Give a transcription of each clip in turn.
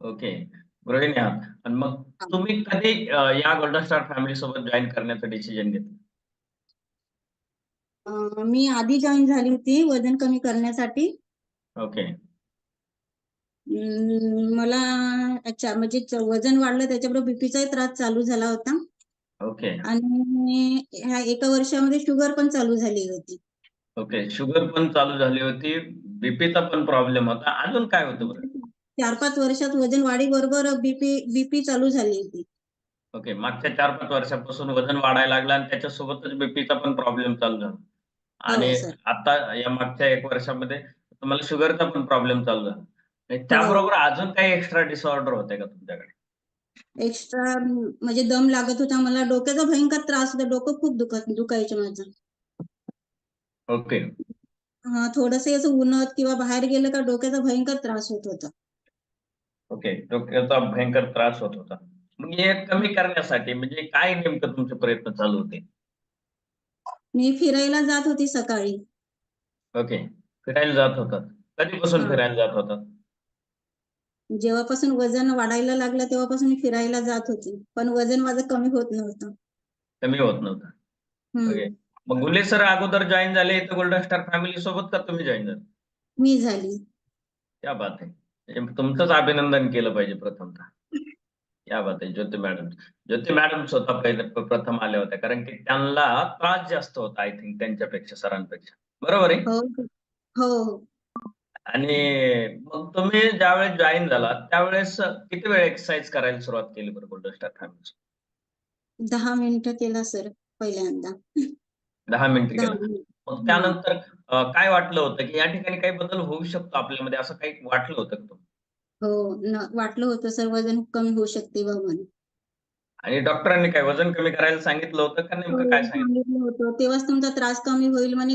Okay. गृहिणी आहात आणि मग हा. तुम्ही कधी या गोल्डन स्टार फॅमिली सोबत जॉइन करण्याचं डिसिजन घेतलं? मी आधी जॉईन झाली होती वजन कमी करण्यासाठी. ओके. मला अच्छा म्हणजे वजन वाढलं, त्याच्याबरोबर बीपीचाही त्रास चालू झाला होता ओके. आणि ह्या एका वर्षामध्ये शुगर पण चालू झाली होती. ओके. शुगर पण चालू झाली होती, बीपीचा पण प्रॉब्लेम होता. अजून काय होतं बरं? 4-5 वर्षात वजन वाढी बरोबर बीपी चालू झाली होती. ओके. मागच्या 4-5 वर्षापासून वजन वाढायला लागलं आणि त्याच्यासोबतच बीपीचा पण प्रॉब्लेम चालू झाला. आणि हो सर. आता या मागच्या 1 वर्षामध्ये तुम्हाला शुगरचा पण प्रॉब्लेम चालू झाला. आणि हो. त्याबरोबर अजून काही एक्स्ट्रा डिसऑर्डर होते का तुमच्याकडे? एक्स्ट्रा म्हणजे दम लागत होता मला, डोक्याचा भयंकर त्रास होता, डोकं खूप दुखायचं माझं. ओके. थोडस असं उन्हात किंवा बाहेर गेलं का डोक्याचा भयंकर त्रास होत होता. ओके. डोक्याचा भयंकर त्रास होत होता. मग हे कमी करण्यासाठी म्हणजे काय नेमकं तुमचे प्रयत्न चालू होते? मी फिरायला जात होती सकाळी. ओके. फिरायला जात होतात. कधीपासून हा. फिरायला जात होतात? जेव्हापासून वजन वाढायला लागलं तेव्हापासून मी फिरायला जात होती, पण वजन माझं कमी होत नव्हतं. कमी होत नव्हतं. ओके. मग गुले सर अगोदर जॉइन झाले इथं गोल्डन स्टार फॅमिली सोबत का तुम्ही जॉइन झाले? मी झाली. क्या बात है! म्हणजे तुमचंच अभिनंदन केलं पाहिजे प्रथमतः. क्या बात है ज्योती मॅडम. ज्योती मॅडम स्वतः पहिले प्रथम आल्या होत्या कारण की त्यांना त्रास जास्त होता आय थिंक त्यांच्यापेक्षा सरांपेक्षा. बरोबर आहे? हो हो. आणि मग तुम्ही ज्यावेळेस जॉइन झालात त्यावेळेस किती वेळ एक्सरसाइज करायला सुरुवात केली बरं गोल्डन स्टार फॅमिली? 10 मिनिटं केला सर पहिल्यांदा. 10 मिनिटं 10 केलं. मिनिट. मग त्यानंतर काय वाटलं होतं, की या ठिकाणी काही बदल होऊ शकतो आपल्यामध्ये असं काही वाटलं होतं का तुम्हाला? हो, वाटलं होतं सर वजन कमी होऊ शकते बा म्हणून. आणि डॉक्टरांनी काय वजन कमी करायला सांगितलं होतं का हो, नेमकं काय सांगितलं? सांगितलं होतं. तेव्हाच तुमचा त्रास कमी होईल म्हणे.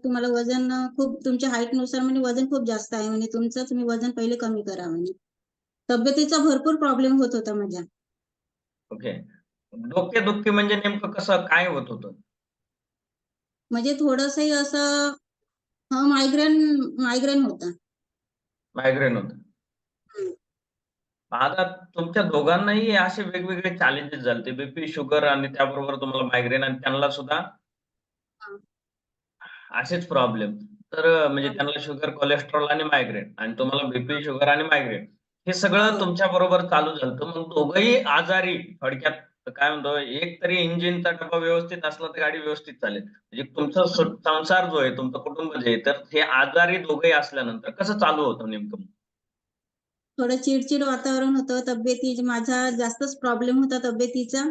तुम्हाला वजन खूप तुमच्या हाईटनुसार म्हणे वजन खूप जास्त आहे म्हणे तुमचं. तुम्ही वजन पहिले कमी करा म्हणे. तब्येतीचा भरपूर प्रॉब्लेम होत होता माझ्या. ओके. डोकेदुखी म्हणजे नेमकं कसं काय होत होतं? म्हणजे थोडंसं असं मायग्रेन मायग्रेन होतं. मायग्रेन होतं. आता तुमच्या दोघांनाही असे वेगवेगळे चॅलेंजेस झालते. बीपी, शुगर आणि त्याबरोबर तुम्हाला मायग्रेन आणि त्यांना सुद्धा हां, असेच प्रॉब्लेम. तर म्हणजे हां. त्यांना शुगर, कोलेस्टेरॉल आणि मायग्रेन आणि तुम्हाला बीपी, शुगर आणि मायग्रेन. हे सगळं हो. तुमच्या बरोबर चालू झालं. मग दोघंही आजारी थोडक्यात काय म्हणतो, एक तरी इंजिनचा डब्बा व्यवस्थित असला तर गाडी व्यवस्थित चालेल. म्हणजे तुमचा संसार जो आहे, तुमचं कुटुंब जे आहे, तर हे आजारी दोघंही असल्यानंतर कसं चालू होतं नेमकं? थोडं चिडचिड वातावरण होतं. माझा जास्तच प्रॉब्लेम होता तब्येतीचा.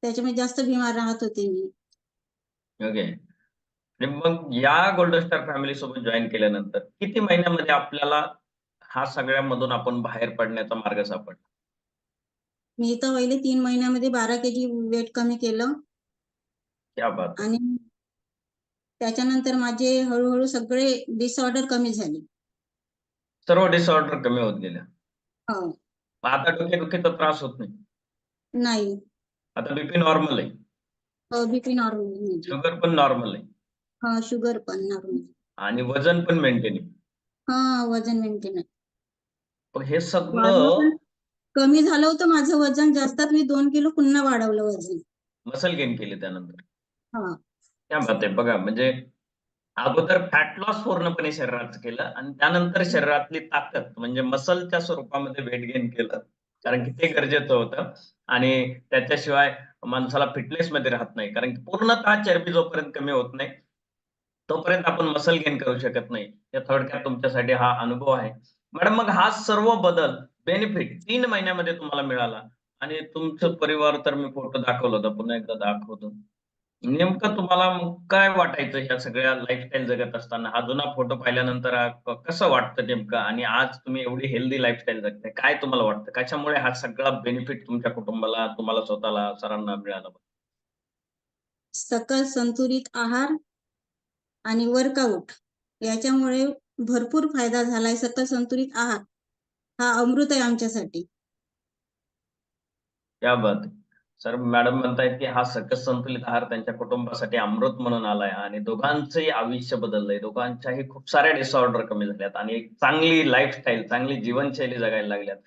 त्याच्यामुळे जास्त बिमार राहत होते मी. ओके. आणि मग या गोल्डन स्टार फॅमिली सोबत जॉइन केल्यानंतर किती महिन्यामध्ये आपल्याला हा सगळ्यामधून आपण बाहेर पडण्याचा मार्ग सापडला? मी तर पहिले 3 महिन्यामध्ये 12 केजी वेट कमी केलं क्या बात है! आणि त्याच्यानंतर माझे हळू-हळू सगळे डिसऑर्डर कमी झाले. सर्व डिसऑर्डर कमी होत गेल्या. हो. मग आता डोकेदुखीचा त्रास होत नाही. नाही. आता बीपी नॉर्मल आहे. बीपी नॉर्मल म्हणजे. शुगर पण नॉर्मल आहे. शुगर पण नॉर्मल. आणि वजन पण मेंटेन आहे. वजन मेंटेन आहे. पण हे वाढलं सगळं पण कमी झालं होतं माझं वजन जास्तात. मी 2 किलो पुन्हा वाढवलं वजन. मसल गेन केले त्यानंतर. हां. क्या बात आहे! बघा म्हणजे अगोदर फॅट लॉस पूर्णपणे शरीराचं केलं आणि त्यानंतर शरीरातली ताकद म्हणजे मसलच्या स्वरूपामध्ये वेट गेन केलं. कारण की ते गरजेचं होतं आणि त्याच्याशिवाय माणसाला फिटनेसमध्ये राहत नाही. कारण की पूर्णतः चरबी जोपर्यंत कमी होत नाही, तोपर्यंत आपण मसल गेन करू शकत नाही. हे थोडक्यात तुमच्यासाठी हा अनुभव आहे. मॅडम मग हा सर्व बदल, बेनिफिट 3 महिन्यामध्ये तुम्हाला मिळाला आणि तुमचं परिवार तर मी फोटो दाखवला होता, पुन्हा एकदा दाखवतो. नेमकं तुम्हाला मग काय वाटायचं ह्या सगळ्या लाईफस्टाईल जगत असताना? हा जुना फोटो पाहिल्यानंतर कसं वाटतं नेमकं? आणि आज तुम्ही एवढी हेल्दी लाईफस्टाईल जगताय. काय तुम्हाला वाटतं? कशामुळे हा सगळा बेनिफिट तुमच्या कुटुंबाला, तुम्हाला स्वतःला, सरांना मिळाला? सकल संतुलित आहार आणि वर्कआउट याच्यामुळे भरपूर फायदा झालाय. सकल संतुलित आहार हा अमृत आहे आमच्यासाठी. क्या बात है! सर मॅडम म्हणतायत की हा सकस संतुलित आहार त्यांच्या कुटुंबासाठी अमृत म्हणून आलाय आणि दोघांचंही आयुष्य बदललंय, दोघांच्याही खूप साऱ्या डिसऑर्डर कमी झाल्यात आणि एक चांगली लाईफस्टाईल, चांगली जीवनशैली जगायला लागल्यात.